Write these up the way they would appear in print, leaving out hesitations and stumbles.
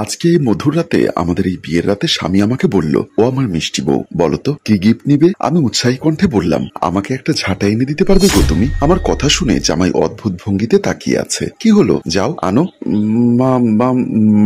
আজকে এই মধুর রাতে, আমাদের এই বিয়ের রাতে স্বামী আমাকে বলল, ও আমার মিষ্টি বউ, বলতো কি গিফট নিবে। আমি উৎসাহী কণ্ঠে বললাম, আমাকে একটা ঝাঁটা এনে দিতে পারবে গো তুমি। আমার কথা শুনে জামাই অদ্ভুত ভঙ্গিতে তাকিয়ে আছে। কি হলো, যাও আনো।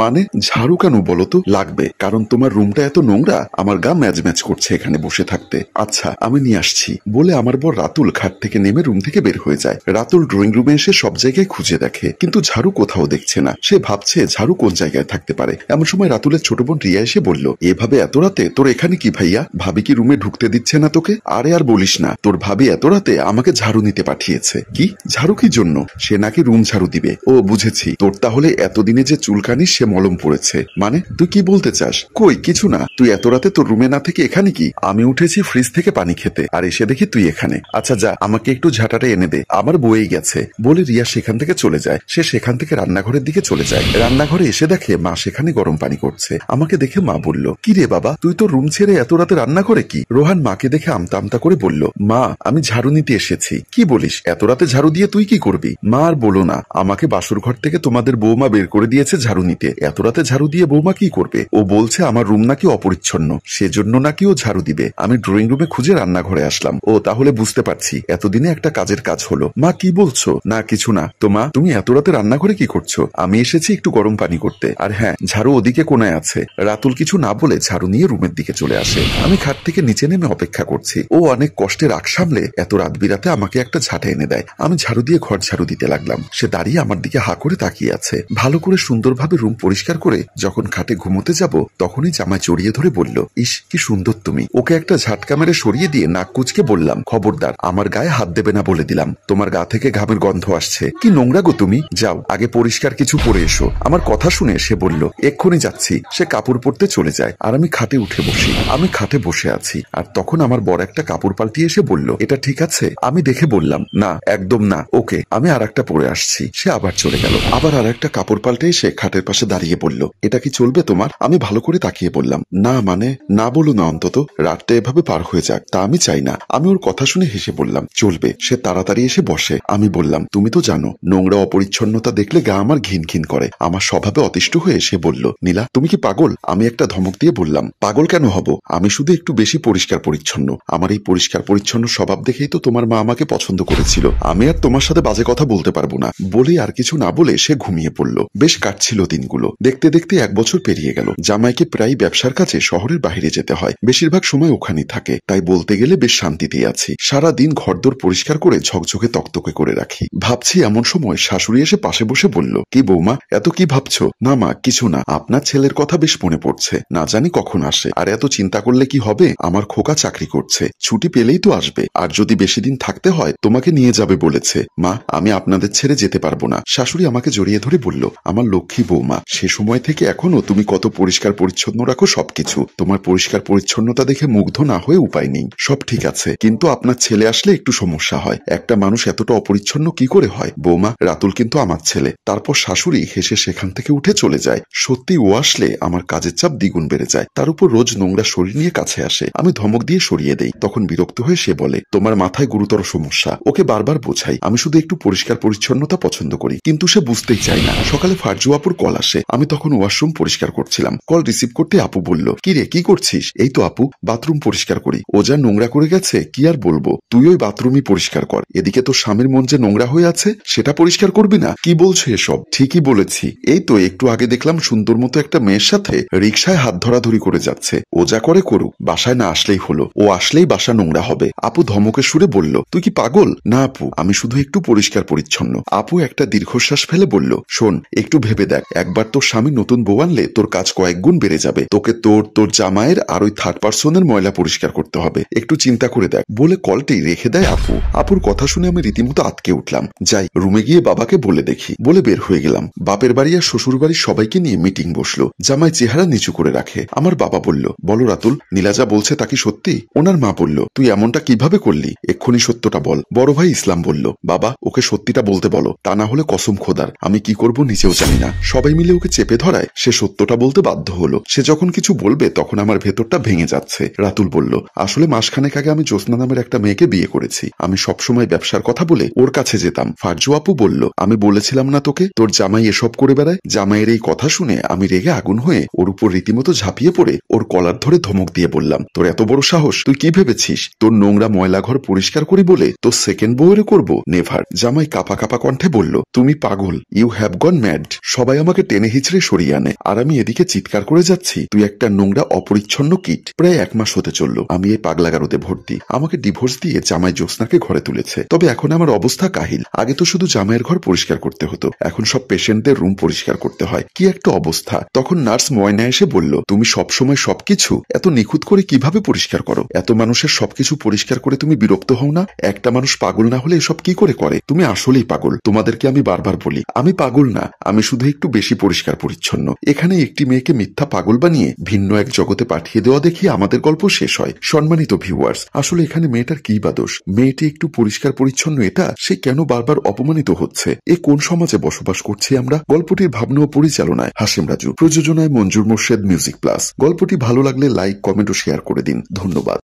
মানে ঝাড়ু কেন বলতো? লাগবে, কারণ তোমার রুমটা এত নোংরা, আমার গা ম্যাচ ম্যাচ করছে এখানে বসে থাকতে। আচ্ছা আমি নিয়ে আসছি বলে আমার বর রাতুল খাট থেকে নেমে রুম থেকে বের হয়ে যায়। রাতুল ড্রয়িং রুমে এসে সব জায়গায় খুঁজে দেখে, কিন্তু ঝাড়ু কোথাও দেখছে না। সে ভাবছে ঝাড়ু কোন জায়গায় থাকতে পারে। এমন সময় রাতুলের ছোট বোন রিয়া এসে বলল, এভাবে এত রাতে তোর এখানে কি ভাইয়া? ভাবি কি রুমে ঢুকতে দিচ্ছে না তোকে? আরে আর বলিস না, তোর ভাবি এত রাতে আমাকে ঝাড়ু নিতে পাঠিয়েছে। কি ঝাড়ু কি জন্য? সে নাকি রুম ঝাড়ু দিবে। ও বুঝেছি, তোর তাহলে এতদিনে যে চুলকানি সে মলম পড়েছে। মানে তুই কি বলতে চাস? কই কিছু না, তুই এত রাতে তোর রুমে না থেকে এখানে কি? আমি উঠেছি ফ্রিজ থেকে পানি খেতে, আর এসে দেখি তুই এখানে। আচ্ছা যা, আমাকে একটু ঝাঁটাটা এনে দে, আমার বয়েই গেছে। বলে রিয়া সেখান থেকে চলে যায়। সে সেখান থেকে রান্নাঘরের দিকে চলে যায়। রান্নাঘরে এসে দেখে মা সেখানে গরম পানি করছে। আমাকে দেখে মা বলল, কি রে বাবা, তুই তো রুম ছেড়ে এত রাতে রান্না করে কি? রোহান মাকে দেখে আমতা আমতা করে বলল, মা আমি ঝাড়ু নিতে এসেছি। কি বলিস, এত রাতে ঝাড়ু দিয়ে তুই কি করবি? মা আর বলো না, আমাকে বাসুর ঘর থেকে তোমাদের বৌমা বের করে দিয়েছে ঝাড়ু নিতে। এত রাতে ঝাড়ু দিয়ে বৌমা কি করবে? ও বলছে আমার রুম নাকি অপরিচ্ছন্ন, সেজন্য নাকি ও ঝাড়ু দিবে। আমি ড্রয়িং রুমে খুঁজে রান্নাঘরে আসলাম। ও তাহলে বুঝতে পারছি এতদিনে একটা কাজের কাজ হলো। মা কি বলছো? না কিছু না। তো মা তুমি এত রাতে রান্নাঘরে কি করছো? আমি এসেছি একটু গরম পানি করতে। আর হ্যাঁ, ঝাড়ু ওদিকে কোনায় আছে। রাতুল কিছু না বলে ঝাড়ু নিয়ে রুমের দিকে চলে আসে। আমি খাট থেকে নিচে নেমে অপেক্ষা করছি। ও অনেক কষ্টে রাগ সামলে এত রাত বিরাতে আমাকে একটা ঝাঁটা এনে দেয়। আমি ঝাড়ু দিয়ে ঘর ঝাড়ু দিতে লাগলাম। সে দাঁড়িয়ে আমার দিকে হা করে তাকিয়ে আছে। ভালো করে সুন্দরভাবে রুম পরিষ্কার করে যখন খাটে ঘুমোতে যাব, তখনই জামাই জড়িয়ে ধরে বলল, ইস কি সুন্দর তুমি। ওকে একটা ঝাটকা মেরে সরিয়ে দিয়ে নাক কুচকে বললাম, খবরদার আমার গায়ে হাত দেবে না বলে দিলাম। তোমার গা থেকে ঘামের গন্ধ আসছে। কি নোংরা গো তুমি, যাও আগে পরিষ্কার কিছু পরে এসো। আমার কথা শুনে সে বলল, এক্ষুনি যাচ্ছি। সে কাপড় পরতে চলে যায়, আর আমি খাটে উঠে বসি। আমি খাটে বসে আছি, আর তখন আমার বর একটা কাপড় পাল্টিয়ে এসে বলল, এটা ঠিক আছে? আমি দেখে বললাম, না একদম না, ওকে আমি আর একটা পরে আসছি। সে আবার চলে গেল। আবার আর একটা কাপড় পাল্টে এসে খাটের পাশে দাঁড়িয়ে বলল, এটা কি চলবে তোমার? আমি ভালো করে তাকিয়ে বললাম, না মানে না বলো না, অন্তত রাতটা এভাবে পার হয়ে যাক, তা আমি চাই না। আমি ওর কথা শুনে হেসে বললাম, চলবে। সে তাড়াতাড়ি এসে বসে। আমি বললাম, তুমি তো জানো নোংরা অপরিচ্ছন্নতা দেখলে গা আমার ঘিন ঘিন করে। আমার স্বভাবে অতিষ্ঠ হয়ে সে বলল, নীলা তুমি কি পাগল? আমি একটা ধমক দিয়ে বললাম, পাগল কেন হব? আমি শুধু একটু বেশি পরিষ্কার পরিচ্ছন্ন। আমার এই পরিষ্কার পরিচ্ছন্ন স্বভাব দেখেই তো তোমার মা আমাকে পছন্দ করেছিল। আমি আর তোমার সাথে বাজে কথা বলতে পারবো না। বলে আর কিছু না বলে সে ঘুমিয়ে পড়ল। বেশ কাটছিল দিনগুলো। দেখতে দেখতে 1 বছর পেরিয়ে গেল। জামাইকে প্রায় ব্যবসার কাজে শহরের বাইরে যেতে হয়। বেশিরভাগ সময় ওখানেই থাকে। তাই বলতে গেলে বেশ শান্তিতেই আছি। সারা দিন ঘরদোর পরিষ্কার করে ঝকঝকে তকতকে করে রাখি। ভাবছি এমন সময় শাশুড়ি এসে পাশে বসে বলল, কি বৌমা এত কি ভাবছো? না মা কিছু না, আপনার ছেলের কথা বেশ মনে পড়ছে। না জানি কখন আসে। আর এত চিন্তা করলে কি হবে? আমার খোকা চাকরি করছে, ছুটি পেলেই তো আসবে। আর যদি বেশি দিন থাকতে হয় তোমাকে নিয়ে যাবে বলেছে। মা আমি আপনাদের ছেড়ে যেতে পারবো না। শাশুড়ি আমাকে জড়িয়ে ধরে বলল, আমার লক্ষ্মী বৌমা, সে সময় থেকে এখনো তুমি কত পরিষ্কার পরিচ্ছন্ন রাখো সবকিছু। তোমার পরিষ্কার পরিচ্ছন্নতা দেখে মুগ্ধ না হয়ে উপায় নেই। সব ঠিক আছে, কিন্তু আপনার ছেলে আসলে একটু সমস্যা হয়। একটা মানুষ এতটা অপরিচ্ছন্ন কি করে হয়? বৌমা রাতুল কিন্তু আমার ছেলে। তারপর শাশুড়ি হেসে সেখান থেকে উঠে চলে যায়। সত্যি ও আসলে আমার কাজের চাপ দ্বিগুণ বেড়ে যায়। তার উপর রোজ নোংরা শরীর নিয়ে কাছে আসে। আমি ধমক দিয়ে সরিয়ে দেই। তখন বিরক্ত হয়ে সে বলে, তোমার মাথায় গুরুতর সমস্যা। ওকে বারবার বোঝাই আমি শুধু একটু পরিষ্কার পরিচ্ছন্নতা পছন্দ করি, কিন্তু সে বুঝতেই চায় না। সকালে ফারজু আপুর কল আসে। আমি তখন ওয়াশরুম পরিষ্কার করছিলাম। কল রিসিভ করতে আপু বলল, কি রে কি করছিস? এই তো আপু বাথরুম পরিষ্কার করি। ও যা নোংরা করে গেছে কি আর বলবো। তুই ওই বাথরুমই পরিষ্কার কর। এদিকে তোর স্বামীর মন যে নোংরা হয়ে আছে সেটা পরিষ্কার করবি না? কি বলছো এসব? ঠিকই বলেছি। এই তো একটু আগে দেখলাম সুন্দর মতো একটা মেয়ের সাথে রিকশায় হাত ধরাধরি করে যাচ্ছে। ও যা করে করুক, বাসায় না আসলেই হলো। ও আসলেই বাসা নোংরা হবে। আপু ধমকের সুরে বলল, তুই কি পাগল? না আপু আমি শুধু একটু পরিষ্কার পরিচ্ছন্ন। আপু একটা দীর্ঘশ্বাস ফেলে বলল, শোন একটু ভেবে দেখ, একবার তোর স্বামী নতুন বউ আনলে তোর কাজ কয়েক গুণ বেড়ে যাবে। তোকে তোর জামাইয়ের আর ওই থার্ড পার্সনের ময়লা পরিষ্কার করতে হবে। একটু চিন্তা করে দেখ। বলে কলটি রেখে দেয় আপু। আপুর কথা শুনে আমি রীতিমতো আটকে উঠলাম। যাই রুমে গিয়ে বাবাকে বলে দেখি। বলে বের হয়ে গেলাম। বাপের বাড়ি আর শ্বশুর বাড়ির সবাইকে নিয়ে মিটিং বসলো। জামাই চেহারা নিচু করে রাখে। আমার বাবা বলল, বলো রাতুল, নীলা যা বলছে তা কি সত্যি? ওনার মা বলল, তুই এমনটা কিভাবে করলি? এক্ষুনি সত্যটা বল। বড় ভাই ইসলাম বলল, বাবা ওকে সত্যিটা বলতে বলো, তা না হলে কসম খোদার আমি কি করব নিজেও জানি না। সবাই মিলে ওকে চেপে ধরায় সে সত্যটা বলতে বাধ্য হলো। সে যখন কিছু বলবে তখন আমার ভেতরটা ভেঙে যাচ্ছে। রাতুল বলল, আসলে মাসখানেক আগে আমি জ্যোৎস্না নামের একটা মেয়েকে বিয়ে করেছি। আমি সবসময় ব্যবসার কথা বলে ওর কাছে যেতাম। ফারজু আপু বলল, আমি বলেছিলাম না তোকে তোর জামাই এসব করে বেড়ায়? জামাইয়ের এই কথা শুনে শুনে আমি রেগে আগুন হয়ে ওর উপর রীতিমতো ঝাঁপিয়ে পড়ে ওর কলার ধরে ধমক দিয়ে বললাম, তোর এত বড় সাহস, তুই কি ভেবেছিস তোর নোংরা ময়লা ঘর পরিষ্কার করি বলে তোর সেকেন্ড বউয়েরও করবো? নেভার। জামাই কাপা কাপা কণ্ঠে বলল, তুমি পাগল, ইউ হ্যাভ গন ম্যাড। সবাই আমাকে টেনে হিচড়ে সরিয়ে আনে আর আমি এদিকে চিৎকার করে যাচ্ছি, তুই একটা নোংরা অপরিচ্ছন্ন কিট। প্রায় 1 মাস হতে চলল আমি এই পাগলাগারোতে ভর্তি। আমাকে ডিভোর্স দিয়ে জামাই জ্যোৎস্নাকে ঘরে তুলেছে। তবে এখন আমার অবস্থা কাহিল। আগে তো শুধু জামাইয়ের ঘর পরিষ্কার করতে হতো, এখন সব পেশেন্টদের রুম পরিষ্কার করতে হয়। কি একটা অবস্থা। তখন নার্স ময়না এসে বলল, তুমি সবসময় সবকিছু এত নিখুঁত করে কিভাবে পরিষ্কার করো? এত মানুষের সবকিছু পরিষ্কার করে তুমি বিরক্ত হও না? একটা মানুষ পাগল না হলে এসব কি করে করে? তুমি আসলেই পাগল। তোমাদেরকে আমি বারবার বলি, আমি পাগল না, আমি শুধু একটু বেশি পরিষ্কার পরিচ্ছন্ন। এখানে একটি মেয়েকে মিথ্যা পাগল বানিয়ে ভিন্ন এক জগতে পাঠিয়ে দেওয়া দেখি আমাদের গল্প শেষ হয়। সম্মানিত ভিউয়ার্স, আসলে এখানে মেয়েটার কি বা দোষ? মেয়েটি একটু পরিষ্কার পরিচ্ছন্ন, এটা সে কেন বারবার অপমানিত হচ্ছে? এ কোন সমাজে বসবাস করছি আমরা? গল্পটির ভাবনা ও পরিচালনায় হাশেম রাজু, প্রযোজনায় মঞ্জুর মোর্শেদ, মিউজিক প্লাস। গল্পটি ভালো লাগলে লাইক, কমেন্ট ও শেয়ার করে দিন। ধন্যবাদ।